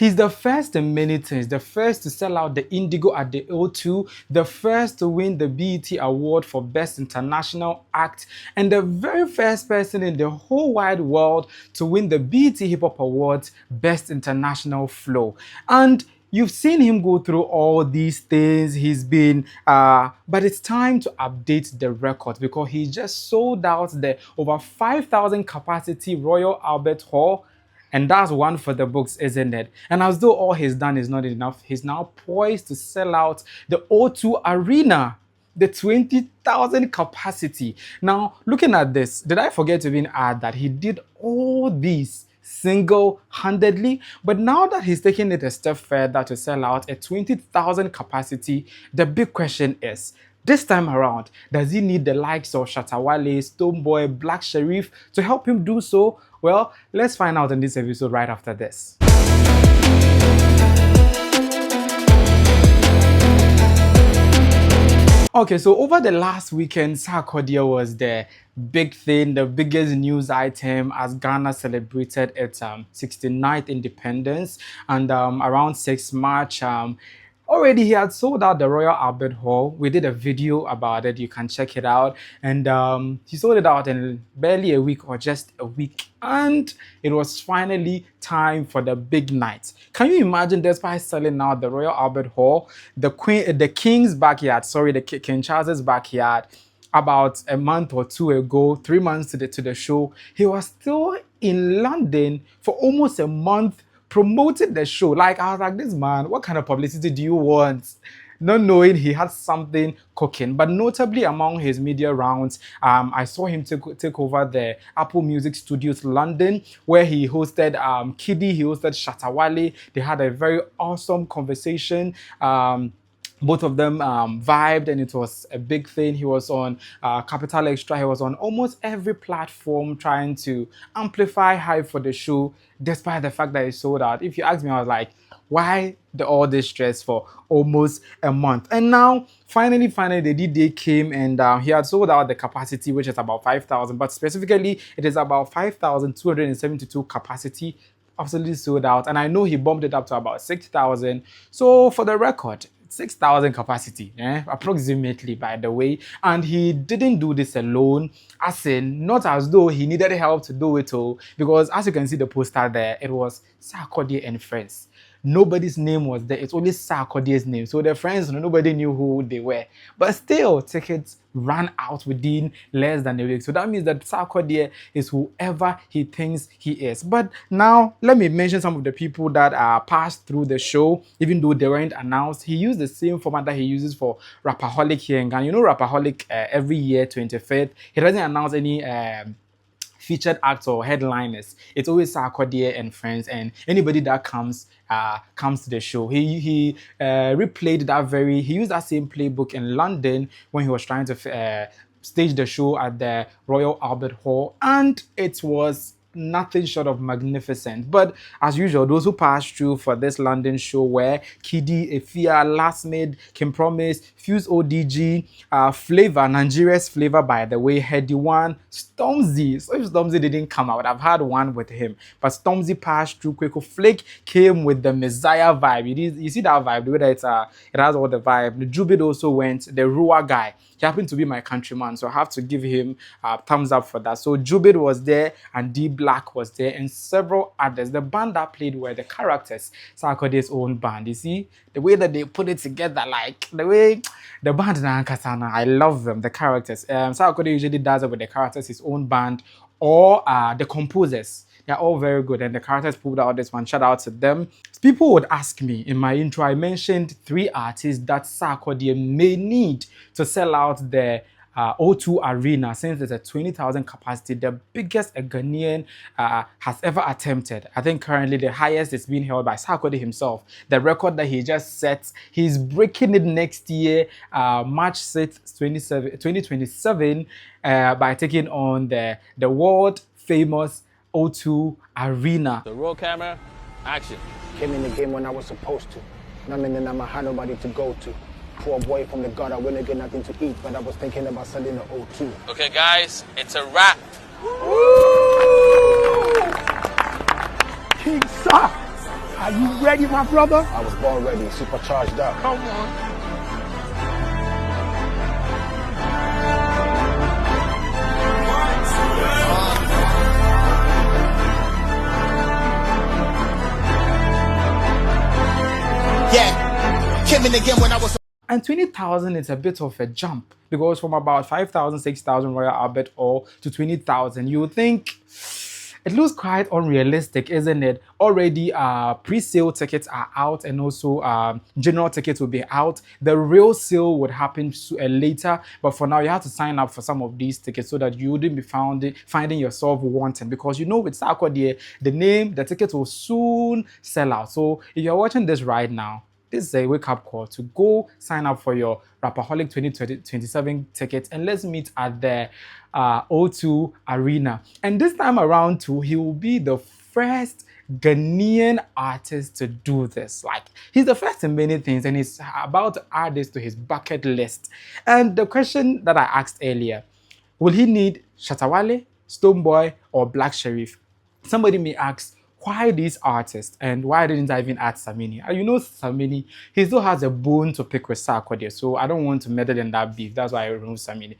He's the first in many things, the first to sell out the Indigo at the O2, the first to win the BET Award for Best International Act, and the very first person in the whole wide world to win the BET Hip Hop Awards Best International Flow. And you've seen him go through all these things. He's been, but it's time to update the record because he just sold out the over 5,000 capacity Royal Albert Hall. And that's one for the books, isn't it? And as though all he's done is not enough, he's now poised to sell out the O2 Arena, the 20,000 capacity. Now, looking at this, did I forget to even add that he did all these single-handedly? But now that he's taking it a step further to sell out a 20,000 capacity, the big question is, this time around, does he need the likes of Shatta Wale, Stonebwoy, Black Sherif to help him do so? Well, let's find out in this episode right after this. Okay, so over the last weekend, Sarkodie was the big thing, the biggest news item as Ghana celebrated its 69th independence. And around 6 March, already he had sold out the Royal Albert Hall. We did a video about it. You can check it out. And he sold it out in barely a week or just a week. And it was finally time for the big night. Can you imagine, despite selling out the Royal Albert Hall, the King's backyard, the King Charles's backyard, about a month or two ago, 3 months to the show, he was still in London for almost a month promoted the show. Like, I was like, this man, what kind of publicity do you want? Not knowing he had something cooking. But notably among his media rounds, I saw him take over the Apple Music Studios London, where he hosted Kiddy, he hosted Shatta Wale. They had a very awesome conversation. Both of them vibed, and it was a big thing. He was on Capital Extra. He was on almost every platform trying to amplify hype for the show, despite the fact that he sold out. If you ask me, I was like, why all this stress for almost a month? And now, finally, the D-Day came, and he had sold out the capacity, which is about 5,000. But specifically, it is about 5,272 capacity. Absolutely sold out. And I know he bumped it up to about 6,000. So for the record, 6,000 capacity, approximately, by the way. And he didn't do this alone, as in, not as though he needed help to do it all, because as you can see the poster there, it was Sarkodie and friends. Nobody's name was there. It's only Sarkodie's name. So the friends, nobody knew who they were. But still, tickets ran out within less than a week. So that means that Sarkodie is whoever he thinks he is. But now, let me mention some of the people that passed through the show, even though they weren't announced. He used the same format that he uses for Rapperholic here in Ghana. You know Rapperholic, every year, 25th, he doesn't announce any featured acts or headliners. It's always Sarkodie and friends, and anybody that comes to the show. He replayed that he used that same playbook in London when he was trying to stage the show at the Royal Albert Hall, and it was nothing short of magnificent. But as usual, those who passed through for this London show were Kiddy, Efia, Last Made, Kim Promise, Fuse ODG, Flavor, Nigeria's Flavor, by the way, Heady One, Stormzy. So if Stormzy didn't come out, I've had one with him. But Stormzy passed through. Kweko Flake came with the Messiah vibe. You see that vibe, the way that it has all the vibe. The Jubid also went, the Rua guy. He happened to be my countryman, so I have to give him a thumbs up for that. So Jubid was there, and D Black was there, and several others. The band that played were the Characters, Sarkodie's own band. You see the way that they put it together, like the way the band Nankasana, I love them, the Characters. Sarkodie usually does it with the Characters, his own band, or the Composers. They're all very good, and the Characters pulled out this one. Shout out to them. People would ask me in my intro, I mentioned 3 artists that Sarkodie may need to sell out the O2 Arena, since it's a 20,000 capacity, the biggest a Ghanaian has ever attempted. I think currently the highest is being held by Sarkodie himself. The record that he just set, he's breaking it next year, March 6th, 2027, by taking on the world famous O2 Arena. The roll camera, action. Came in the game when I was supposed to. Now I had nobody to go to. Poor boy from the gutter, we didn't get nothing to eat, but I was thinking about selling the O2. Okay, guys, it's a wrap. King Sa! Are you ready, my brother? I was born ready, supercharged up. Come on. Yeah, came in again when I was. And 20,000 is a bit of a jump because from about 5,000, 6,000 Royal Albert Hall to 20,000, you would think it looks quite unrealistic, isn't it? Already, pre-sale tickets are out, and also general tickets will be out. The real sale would happen later, but for now, you have to sign up for some of these tickets so that you wouldn't be finding yourself wanting. Because you know, with Sarkodie, the name, the tickets will soon sell out. So if you're watching this right now, this is a wake-up call to go sign up for your Rapperholic 2027 tickets, and let's meet at the O2 Arena. And this time around too, he will be the first Ghanaian artist to do this. Like, he's the first in many things, and he's about to add this to his bucket list. And the question that I asked earlier, will he need Shatta Wale, Stonebwoy, or Black Sherif? Somebody may ask, why these artists, and why didn't I even add Samini? You know, Samini, he still has a bone to pick with Sarkodie, so I don't want to meddle in that beef. That's why I removed Samini.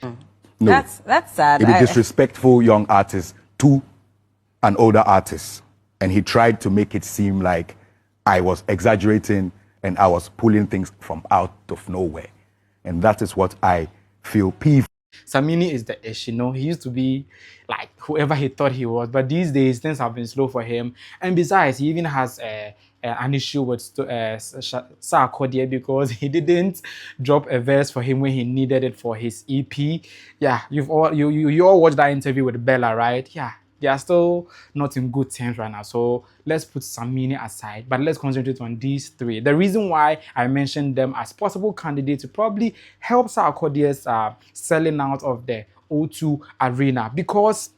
No. That's sad. He disrespectful young artist to an older artist, and he tried to make it seem like I was exaggerating and I was pulling things from out of nowhere, and that is what I feel peeved. Samini is the ish, you know. He used to be like whoever he thought he was, but these days things have been slow for him. And besides, he even has an issue with Sarkodie because he didn't drop a verse for him when he needed it for his EP. Yeah, you all watched that interview with Bella, right? Yeah. They are still not in good terms right now. So let's put Samini aside, but let's concentrate on these three. The reason why I mentioned them as possible candidates to probably help Sarkodie's selling out of the O2 Arena, because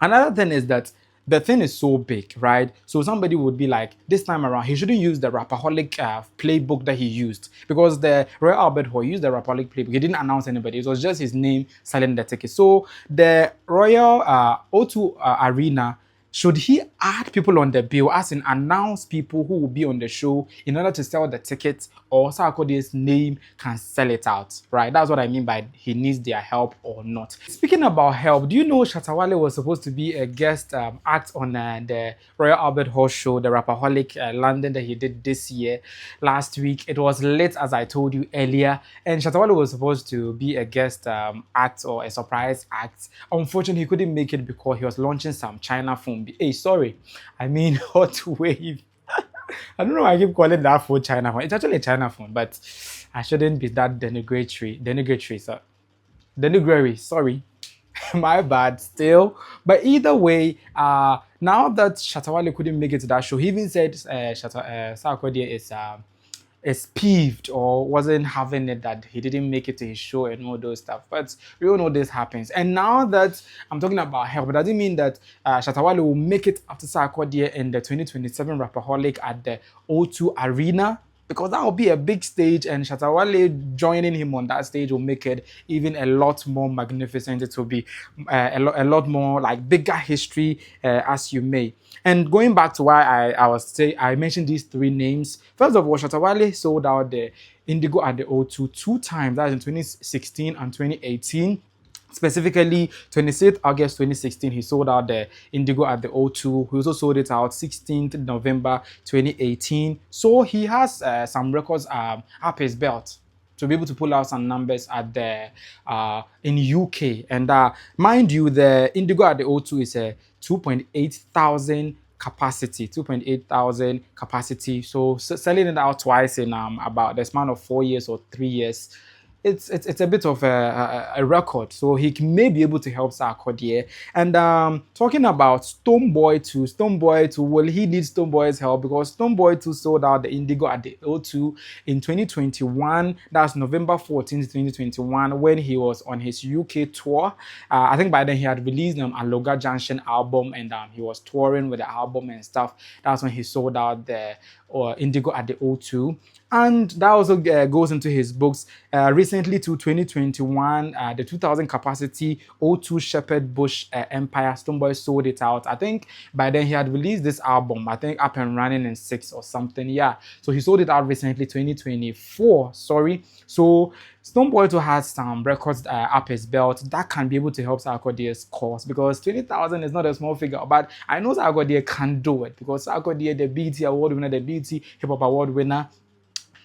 another thing is that the thing is so big, right? So somebody would be like, this time around, he shouldn't use the Rapperholic playbook that he used, because the Royal Albert Hall used the Rapperholic playbook. He didn't announce anybody. It was just his name selling the ticket. So the Royal O2 Arena, should he add people on the bill, as in announce people who will be on the show in order to sell the tickets, or Sarkodie's name can sell it out, right? That's what I mean by he needs their help or not. Speaking about help, do you know Shatta Wale was supposed to be a guest act on the Royal Albert Hall show, the Rapperholic London that he did this year, last week? It was late, as I told you earlier, and Shatta Wale was supposed to be a guest act or a surprise act. Unfortunately, he couldn't make it because he was launching some China phone. Hey, sorry, I mean hot wave. I don't know why I keep calling that phone China phone. It's actually a China phone, but I shouldn't be that denigratory, sorry. My bad still. But either way, now that Shatta Wale couldn't make it to that show, he even said Sarkodie is peeved or wasn't having it that he didn't make it to his show and all those stuff. But we all know this happens. And now that I'm talking about help, it doesn't mean that Shatta Wale will make it after Sarkodie in the 2027 Rapperholic at the O2 Arena, because that will be a big stage, and Shatta Wale joining him on that stage will make it even a lot more magnificent. It will be a lot more like bigger history, as you may. And going back to why I mentioned these three names. First of all, Shatta Wale sold out the Indigo at the O2 two times. That was in 2016 and 2018. Specifically, 26th August 2016, he sold out the Indigo at the O2. He also sold it out 16th November 2018. So he has some records up his belt to be able to pull out some numbers at the in UK. And mind you, the Indigo at the O2 is a 2.8 thousand capacity. So selling it out twice in about the span of 4 years or 3 years, it's a bit of a record. So he may be able to help Sarkodie. And talking about Stonebwoy too, will he need Stonebwoy's help? Because Stonebwoy too sold out the Indigo at the O2 in 2021. That's November 14th, 2021, when he was on his UK tour. I think by then he had released a Loga Junction album, and he was touring with the album and stuff. That's when he sold out the or Indigo at the O2. And that also goes into his books. Recently to 2021, the 2,000 capacity O2 Shepherd Bush Empire, Stonebwoy sold it out. I think by then he had released this album, I think up and running in 6 or something. Yeah, so he sold it out recently, 2024, sorry. So Stonebwoy too has some records up his belt that can be able to help Sarkodie's cause, because 20,000 is not a small figure, but I know Sarkodie can do it, because Sarkodie, the BET Award winner, the BET Hip Hop Award winner,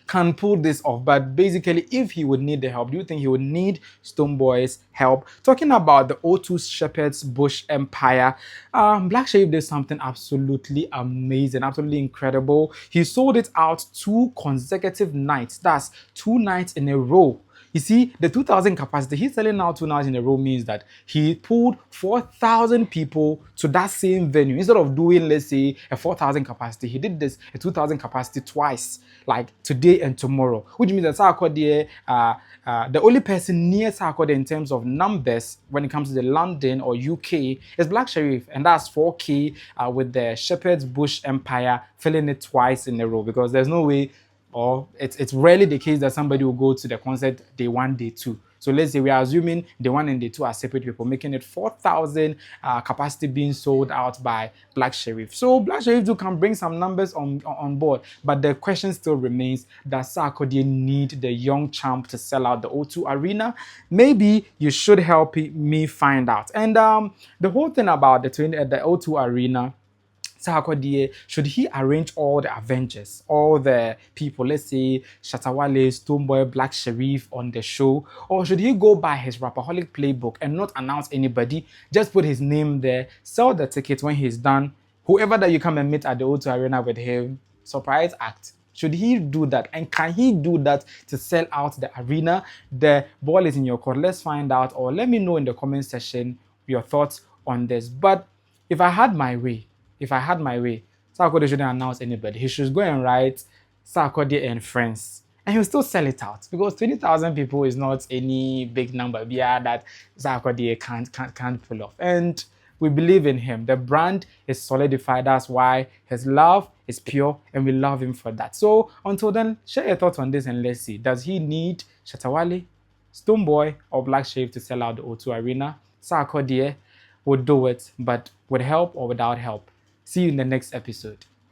can pull this off. But basically, if he would need the help, do you think he would need Stonebwoy's help? Talking about the O2 Shepherd's Bush Empire, Black Sherif did something absolutely amazing, absolutely incredible. He sold it out 2 consecutive nights. That's 2 nights in a row. You see, the 2,000 capacity, he's selling now 2 nights in a row means that he pulled 4,000 people to that same venue. Instead of doing, let's say, a 4,000 capacity, he did this, a 2,000 capacity twice, like today and tomorrow, which means that Sarkodie, the only person near Sarkodie in terms of numbers when it comes to the London or UK is Black Sherif, and that's 4K with the Shepherd's Bush Empire filling it twice in a row, because there's no way, or it's rarely the case that somebody will go to the concert day 1, day 2. So let's say we are assuming day 1 and day 2 are separate people, making it 4,000 capacity being sold out by Black Sherif. So Black Sherif too can bring some numbers on board, but the question still remains, does Sarkodie need the young champ to sell out the O2 Arena? Maybe you should help me find out. And the whole thing about the O2 Arena, Sarkodie, should he arrange all the Avengers, all the people, let's say Shatta Wale, Stonebwoy, Black Sherif on the show, or should he go by his Rapperholic playbook and not announce anybody, just put his name there, sell the tickets when he's done, whoever that you come and meet at the O2 Arena with him, surprise act? Should he do that? And can he do that to sell out the arena? The ball is in your court. Let's find out, or let me know in the comment section your thoughts on this. But if I had my way, Sarkodie shouldn't announce anybody. He should go and write Sarkodie and Friends, and he'll still sell it out, because 20,000 people is not any big number that Sarkodie can't pull off. And we believe in him. The brand is solidified. That's why his love is pure, and we love him for that. So until then, share your thoughts on this, and let's see. Does he need Shatta Wale, Stonebwoy, or Black Sherif to sell out the O2 Arena? Sarkodie would do it, but with help or without help. See you in the next episode.